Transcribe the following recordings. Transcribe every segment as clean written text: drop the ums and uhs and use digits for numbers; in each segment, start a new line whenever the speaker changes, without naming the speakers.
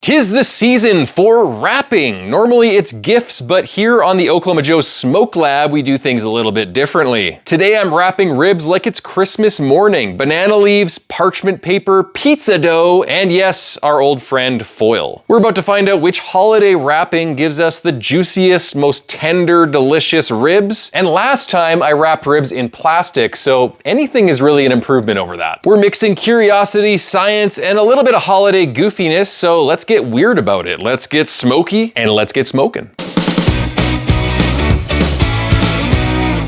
'Tis the season for wrapping. Normally it's gifts, but here on the Oklahoma Joe's Smoke Lab, we do things a little bit differently. Today I'm wrapping ribs like it's Christmas morning. Banana leaves, parchment paper, pizza dough, and yes, our old friend foil. We're about to find out which holiday wrapping gives us the juiciest, most tender, delicious ribs. And last time I wrapped ribs in plastic, so anything is really an improvement over that. We're mixing curiosity, science, and a little bit of holiday goofiness, so let's get weird about it. Let's get smoky and let's get smoking.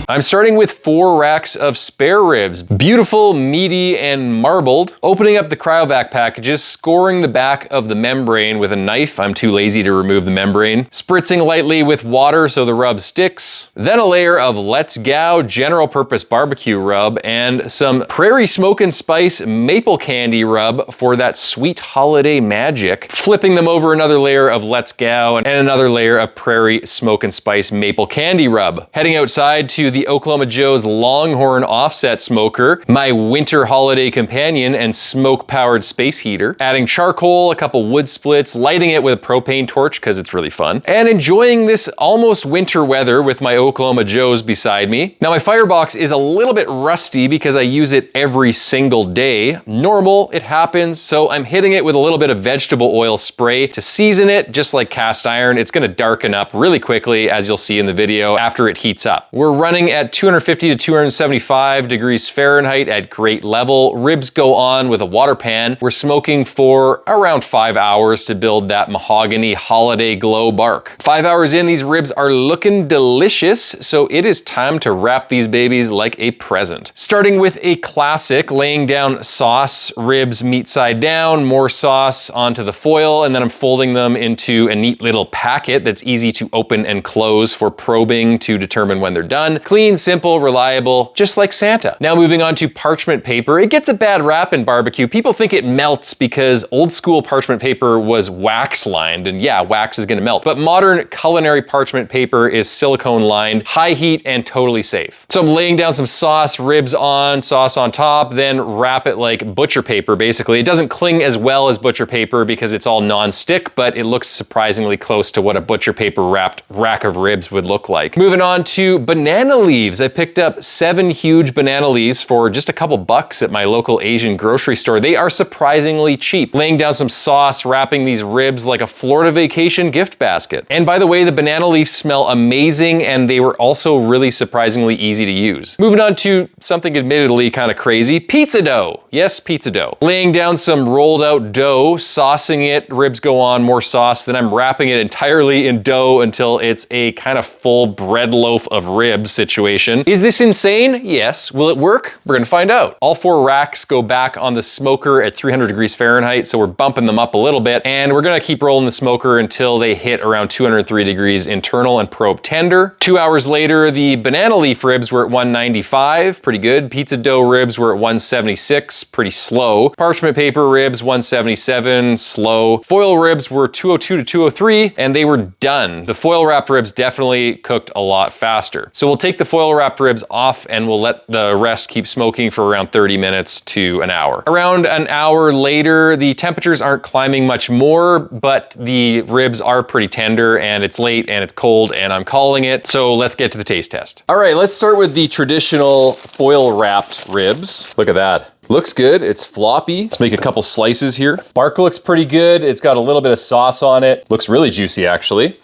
I'm starting with 4 racks of spare ribs, beautiful, meaty, and marbled. Opening up the cryovac packages, scoring the back of the membrane with a knife. I'm too lazy to remove the membrane. Spritzing lightly with water so the rub sticks. Then a layer of Let's Go general purpose barbecue rub and some Prairie Smoke and Spice maple candy rub for that sweet holiday magic. Flipping them over another layer of Let's Go and another layer of Prairie Smoke and Spice maple candy rub. Heading outside to the Oklahoma Joe's Longhorn offset smoker, my winter holiday companion and smoke-powered space heater, adding charcoal, a couple wood splits, lighting it with a propane torch because it's really fun, and enjoying this almost winter weather with my Oklahoma Joe's beside me. Now my firebox is a little bit rusty because I use it every single day. Normal, it happens, so I'm hitting it with a little bit of vegetable oil spray to season it. Just like cast iron, it's gonna darken up really quickly, as you'll see in the video, after it heats up. We're running at 250 to 275 degrees Fahrenheit at great level. Ribs go on with a water pan. We're smoking for around 5 hours to build that mahogany holiday glow bark. 5 hours in, these ribs are looking delicious, so it is time to wrap these babies like a present. Starting with a classic, laying down sauce, ribs meat side down, more sauce onto the foil, and then I'm folding them into a neat little packet that's easy to open and close for probing to determine when they're done. Clean, simple, reliable, just like Santa. Now moving on to parchment paper. It gets a bad rap in barbecue. People think it melts because old school parchment paper was wax lined, and yeah, wax is gonna melt. But modern culinary parchment paper is silicone lined, high heat, and totally safe. So I'm laying down some sauce, ribs on, sauce on top, then wrap it like butcher paper, basically. It doesn't cling as well as butcher paper because it's all non-stick, but it looks surprisingly close to what a butcher paper wrapped rack of ribs would look like. Moving on to banana leaves. I picked up 7 huge banana leaves for just a couple bucks at my local Asian grocery store. They are surprisingly cheap. Laying down some sauce, wrapping these ribs like a Florida vacation gift basket. And by the way, the banana leaves smell amazing, and they were also really surprisingly easy to use. Moving on to something admittedly kind of crazy, pizza dough. Yes, pizza dough. Laying down some rolled out dough, saucing it, ribs go on, more sauce, then I'm wrapping it entirely in dough until it's a kind of full bread loaf of ribs situation. Is this insane? Yes. Will it work? We're gonna find out. All 4 racks go back on the smoker at 300 degrees Fahrenheit, so we're bumping them up a little bit, and we're gonna keep rolling the smoker until they hit around 203 degrees internal and probe tender. 2 hours later, the banana leaf ribs were at 195, pretty good. Pizza dough ribs were at 176, pretty slow. Parchment paper ribs, 177, slow. Foil ribs were 202 to 203, and they were done. The foil wrapped ribs definitely cooked a lot faster. So we'll take the foil wrapped ribs off and we'll let the rest keep smoking for around 30 minutes to an hour. Around an hour later, the temperatures aren't climbing much more, but the ribs are pretty tender, and it's late and it's cold and I'm calling it. So let's get to the taste test. All right, let's start with the traditional foil wrapped ribs. Look at that. Looks good, it's floppy. Let's make a couple slices here. Bark looks pretty good. It's got a little bit of sauce on it. Looks really juicy actually.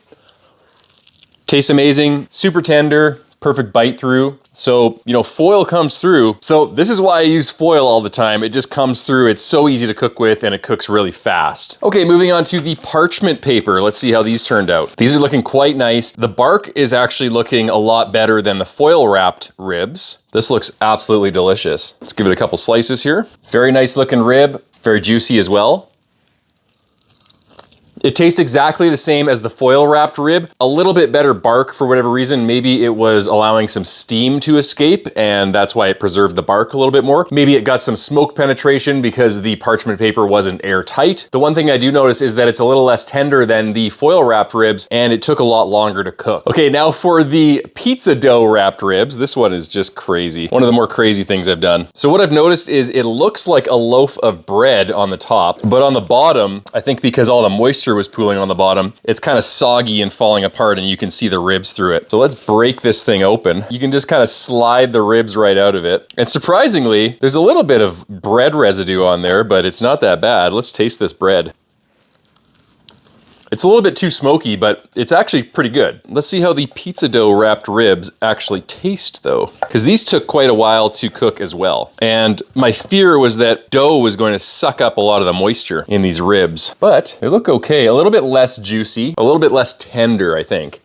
Tastes amazing, super tender, perfect bite through. So, you know, foil comes through. So this is why I use foil all the time. It just comes through. It's so easy to cook with and it cooks really fast. Okay, moving on to the parchment paper. Let's see how these turned out. These are looking quite nice. The bark is actually looking a lot better than the foil wrapped ribs. This looks absolutely delicious. Let's give it a couple slices here. Very nice looking rib, very juicy as well. It tastes exactly the same as the foil wrapped rib, a little bit better bark for whatever reason. Maybe it was allowing some steam to escape and that's why it preserved the bark a little bit more. Maybe it got some smoke penetration because the parchment paper wasn't airtight. The one thing I do notice is that it's a little less tender than the foil wrapped ribs and it took a lot longer to cook. Okay, now for the pizza dough wrapped ribs. This one is just crazy. One of the more crazy things I've done. So what I've noticed is it looks like a loaf of bread on the top, but on the bottom, I think because all the moisture was pooling on the bottom, it's kind of soggy and falling apart and you can see the ribs through it. So let's break this thing open. You can just kind of slide the ribs right out of it. And surprisingly, there's a little bit of bread residue on there, but it's not that bad. Let's taste this bread. It's a little bit too smoky, but it's actually pretty good. Let's see how the pizza dough wrapped ribs actually taste though, because these took quite a while to cook as well. And my fear was that dough was going to suck up a lot of the moisture in these ribs, but they look okay. A little bit less juicy, a little bit less tender, I think.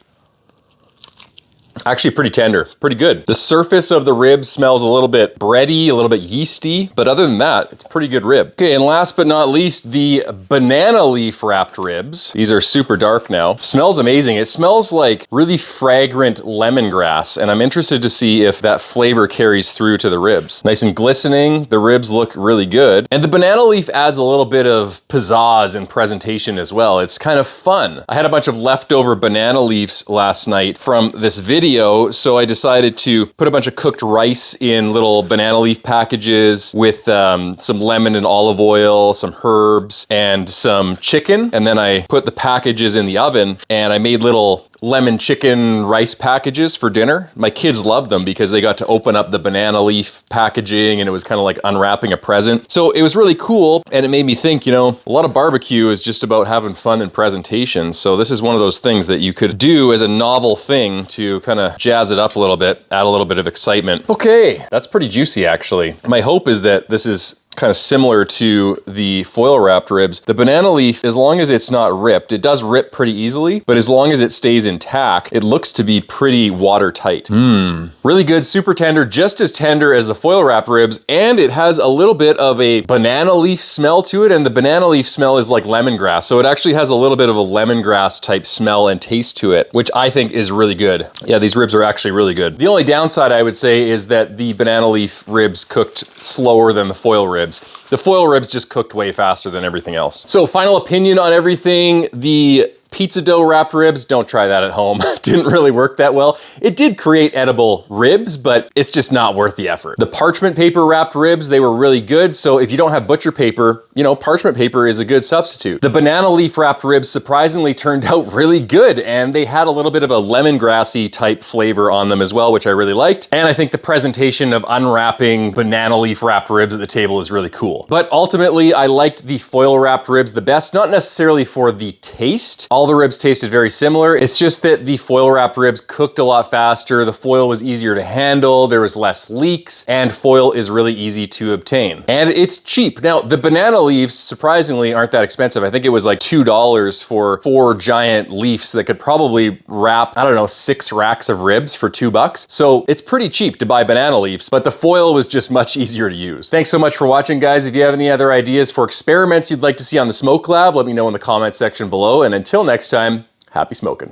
Actually pretty tender, pretty good. The surface of the rib smells a little bit bready, a little bit yeasty, but other than that, it's a pretty good rib. Okay, and last but not least, the banana leaf wrapped ribs. These are super dark now. Smells amazing. It smells like really fragrant lemongrass, and I'm interested to see if that flavor carries through to the ribs. Nice and glistening, the ribs look really good. And the banana leaf adds a little bit of pizzazz and presentation as well. It's kind of fun. I had a bunch of leftover banana leaves last night from this video, so I decided to put a bunch of cooked rice in little banana leaf packages with some lemon and olive oil, some herbs, and some chicken. And then I put the packages in the oven and I made little lemon chicken rice packages for dinner. My kids loved them because they got to open up the banana leaf packaging and it was kind of like unwrapping a present. So it was really cool and it made me think, you know, a lot of barbecue is just about having fun and presentation. So this is one of those things that you could do as a novel thing to kind of jazz it up a little bit, add a little bit of excitement. Okay, that's pretty juicy actually. My hope is that this is kind of similar to the foil wrapped ribs. The banana leaf, as long as it's not ripped, it does rip pretty easily, but as long as it stays intact, it looks to be pretty watertight. Really good, super tender, just as tender as the foil wrapped ribs, and it has a little bit of a banana leaf smell to it, and the banana leaf smell is like lemongrass, so it actually has a little bit of a lemongrass type smell and taste to it, which I think is really good. Yeah, these ribs are actually really good. The only downside I would say is that the banana leaf ribs cooked slower than the foil ribs. The foil ribs just cooked way faster than everything else. So final opinion on everything, the pizza dough wrapped ribs, don't try that at home. Didn't really work that well. It did create edible ribs, but it's just not worth the effort. The parchment paper wrapped ribs, they were really good. So if you don't have butcher paper, you know, parchment paper is a good substitute. The banana leaf wrapped ribs surprisingly turned out really good, and they had a little bit of a lemongrassy type flavor on them as well, which I really liked. And I think the presentation of unwrapping banana leaf wrapped ribs at the table is really cool. But ultimately, I liked the foil wrapped ribs the best, not necessarily for the taste. All the ribs tasted very similar. It's just that the foil wrapped ribs cooked a lot faster. The foil was easier to handle. There was less leaks, and foil is really easy to obtain. And it's cheap. Now, the banana leaves surprisingly aren't that expensive. I think it was like $2 for 4 giant leaves that could probably wrap, I don't know, 6 racks of ribs for $2. So it's pretty cheap to buy banana leaves, but the foil was just much easier to use. Thanks so much for watching, guys. If you have any other ideas for experiments you'd like to see on the Smoke Lab, let me know in the comment section below. And until next time, happy smoking.